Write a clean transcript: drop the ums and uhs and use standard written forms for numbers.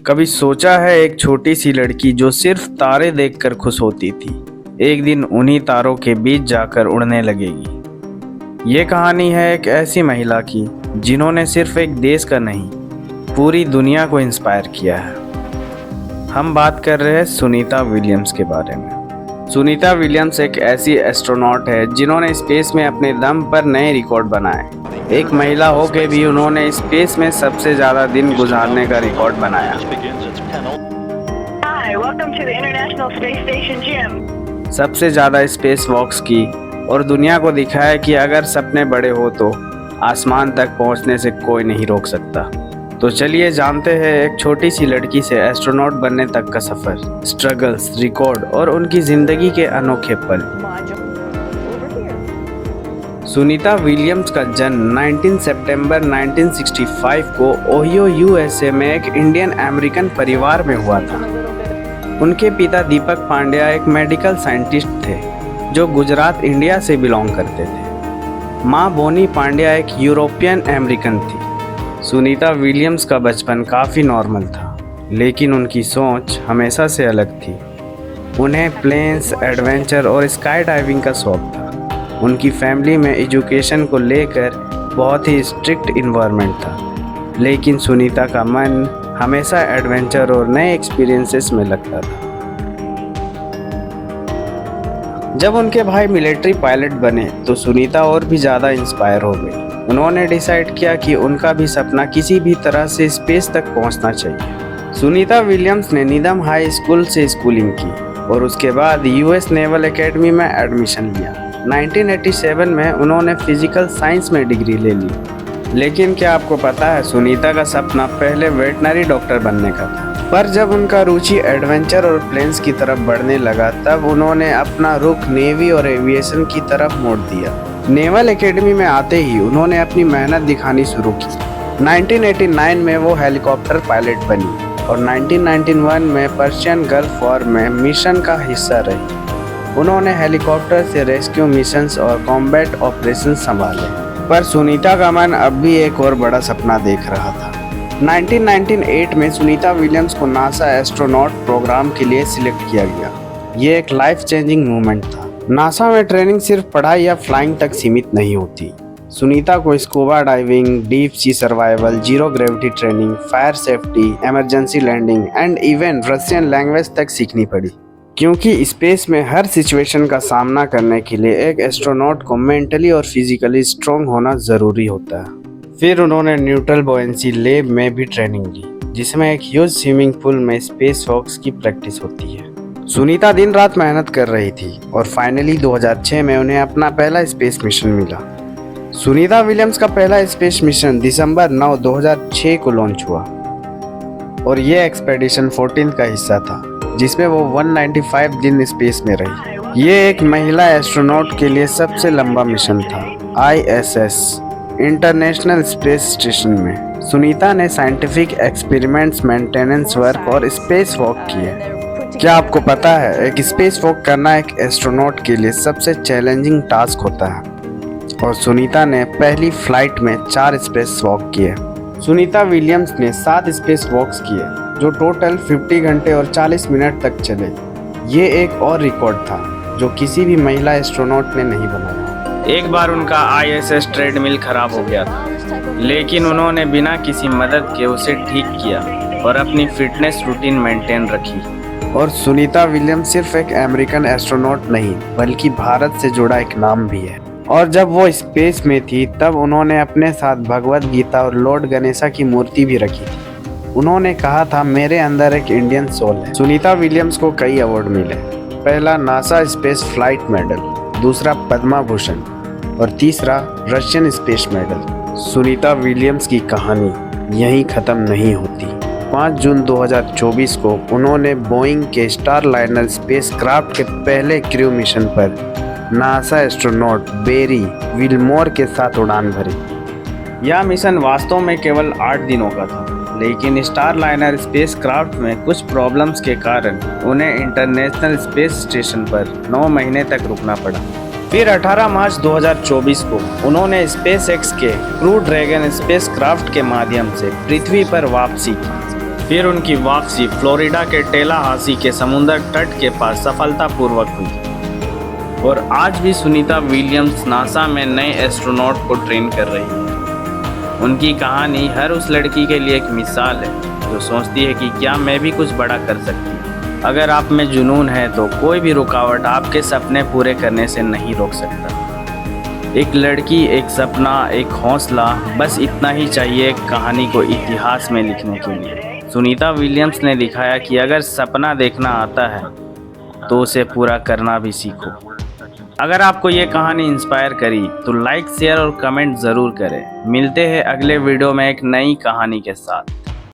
कभी सोचा है एक छोटी सी लड़की जो सिर्फ तारे देखकर खुश होती थी, एक दिन उन्हीं तारों के बीच जाकर उड़ने लगेगी। ये कहानी है एक ऐसी महिला की जिन्होंने सिर्फ एक देश का नहीं, पूरी दुनिया को इंस्पायर किया है। हम बात कर रहे हैं सुनीता विलियम्स के बारे में। सुनीता विलियम्स एक ऐसी एस्ट्रोनॉट है जिन्होंने स्पेस में अपने दम पर नए रिकॉर्ड बनाए। एक महिला होकर भी उन्होंने स्पेस में सबसे ज़्यादा दिन गुजारने का रिकॉर्ड बनाया। Hi, welcome to the International Space Station Gym. सबसे ज़्यादा स्पेस वॉक्स की और दुनिया को दिखाया कि अगर सपने बड़े हो तो आसमान तक पहुंचने से कोई नहीं रोक सकता। तो चलिए जानते हैं एक छोटी सी लड़की से एस्ट्रोनॉट बनने तक का सफ़र, स्ट्रगल्स, रिकॉर्ड और उनकी ज़िंदगी के अनोखे पल। सुनीता विलियम्स का जन्म 19 सितंबर 1965 को ओहियो यूएसए में एक इंडियन अमेरिकन परिवार में हुआ था। उनके पिता दीपक पांड्या एक मेडिकल साइंटिस्ट थे जो गुजरात, इंडिया से बिलोंग करते थे। माँ बोनी पांड्या एक यूरोपियन अमेरिकन थी। सुनीता विलियम्स का बचपन काफ़ी नॉर्मल था, लेकिन उनकी सोच हमेशा से अलग थी। उन्हें प्लेन्स, एडवेंचर और स्काई डाइविंग का शौक था। उनकी फैमिली में एजुकेशन को लेकर बहुत ही स्ट्रिक्ट इन्वायरमेंट था, लेकिन सुनीता का मन हमेशा एडवेंचर और नए एक्सपीरियंसेस में लगता था। जब उनके भाई मिलिट्री पायलट बने तो सुनीता और भी ज़्यादा इंस्पायर हो गई। उन्होंने डिसाइड किया कि उनका भी सपना किसी भी तरह से स्पेस तक पहुंचना चाहिए। सुनीता विलियम्स ने नीदम हाई स्कूल से स्कूलिंग की और उसके बाद यूएस नेवल एकेडमी में एडमिशन लिया। 1987 में उन्होंने फिजिकल साइंस में डिग्री ले ली। लेकिन क्या आपको पता है, सुनीता का सपना पहले वेटनरी डॉक्टर बनने का था, पर जब उनका रुचि एडवेंचर और प्लेन्स की तरफ बढ़ने लगा तब उन्होंने अपना रुख नेवी और एविएशन की तरफ मोड़ दिया। नेवल एकेडमी में आते ही उन्होंने अपनी मेहनत दिखानी शुरू की। 1989 में वो हेलीकॉप्टर पायलट बनी और 1991 में पर्शियन गल्फ वॉर में मिशन का हिस्सा रही। उन्होंने हेलीकॉप्टर से रेस्क्यू मिशंस और कॉम्बैट ऑपरेशन संभाले, पर सुनीता का मन अब भी एक और बड़ा सपना देख रहा था। 1998 में सुनीता विलियम्स को नासा एस्ट्रोनॉट प्रोग्राम के लिए सिलेक्ट किया गया। ये एक लाइफ चेंजिंग मूवमेंट था। नासा में ट्रेनिंग सिर्फ पढ़ाई या फ्लाइंग तक सीमित नहीं होती। सुनीता को scuba diving, deep sea survival, zero gravity training, fire safety, emergency landing and even Russian language तक सीखनी पड़ी, क्योंकि स्पेस में हर सिचुएशन का सामना करने के लिए एक एस्ट्रोनॉट को मेंटली और फिजिकली स्ट्रॉन्ग होना ज़रूरी होता है। फिर उन्होंने न्यूट्रल बॉयंसी लैब में भी ट्रेनिंग ली, जिसमें एक ह्यूज स्विमिंग पूल में स्पेस वॉक्स की प्रैक्टिस होती है। सुनीता दिन रात मेहनत कर रही थी और फाइनली 2006 में उन्हें अपना पहला स्पेस मिशन मिला। सुनीता विलियम्स का पहला स्पेस मिशन दिसंबर 9, 2006 को लॉन्च हुआ और ये एक्सपेडिशन 14 का हिस्सा था, जिसमें वो 195 दिन स्पेस में रही। ये एक महिला एस्ट्रोनॉट के लिए सबसे लंबा मिशन था। ISS इंटरनेशनल स्पेस स्टेशन में सुनीता ने साइंटिफिक एक्सपेरिमेंट्स, मेंटेनेंस वर्क और स्पेस वॉक किए। क्या आपको पता है, एक स्पेस वॉक करना एक एस्ट्रोनॉट के लिए सबसे चैलेंजिंग टास्क होता है और सुनीता ने पहली फ्लाइट में 4 स्पेस वॉक किए। सुनीता विलियम्स ने 7 स्पेस वॉक्स किए जो टोटल 50 घंटे और 40 मिनट तक चले। ये एक और रिकॉर्ड था जो किसी भी महिला एस्ट्रोनॉट ने नहीं बनाया। एक बार उनका ISS ट्रेडमिल खराब हो गया था, लेकिन उन्होंने बिना किसी मदद के उसे ठीक किया और अपनी फिटनेस रूटीन मेंटेन रखी। और सुनीता विलियम्स सिर्फ एक अमेरिकन एस्ट्रोनॉट नहीं, बल्कि भारत से जुड़ा एक नाम भी है। और जब वो स्पेस में थी तब उन्होंने अपने साथ भगवद गीता और लॉर्ड गणेशा की मूर्ति भी रखी थी। उन्होंने कहा था, मेरे अंदर एक इंडियन सोल है। सुनीता विलियम्स को कई अवार्ड मिले। पहला नासा स्पेस फ्लाइट मेडल, दूसरा पद्मा भूषण और तीसरा Russian space medal. Sunita Williams की कहानी यहीं ख़त्म नहीं होती। 5 जून 2024 को उन्होंने बोइंग के स्टारलाइनर स्पेसक्राफ्ट के पहले क्रू मिशन पर नासा एस्ट्रोनॉट बेरी विलमोर के साथ उड़ान भरी। यह मिशन वास्तव में केवल 8 दिनों का था, लेकिन स्टारलाइनर स्पेसक्राफ्ट में कुछ प्रॉब्लम्स के कारण उन्हें इंटरनेशनल स्पेस स्टेशन पर 9 महीने तक रुकना पड़ा। फिर 18 मार्च 2024 को उन्होंने स्पेसएक्स के क्रू ड्रैगन स्पेसक्राफ्ट के माध्यम से पृथ्वी पर वापसी की। फिर उनकी वापसी फ्लोरिडा के टेलाहासी के समुद्र तट के पास सफलतापूर्वक हुई और आज भी सुनीता विलियम्स नासा में नए एस्ट्रोनॉट को ट्रेन कर रही है। उनकी कहानी हर उस लड़की के लिए एक मिसाल है जो सोचती है कि क्या मैं भी कुछ बड़ा कर सकती हूँ। अगर आप में जुनून है तो कोई भी रुकावट आपके सपने पूरे करने से नहीं रोक सकता। एक लड़की, एक सपना, एक हौसला, बस इतना ही चाहिए कहानी को इतिहास में लिखने के लिए। सुनीता विलियम्स ने दिखाया कि अगर सपना देखना आता है तो उसे पूरा करना भी सीखो। अगर आपको ये कहानी इंस्पायर करी तो लाइक, शेयर और कमेंट ज़रूर करें। मिलते हैं अगले वीडियो में एक नई कहानी के साथ।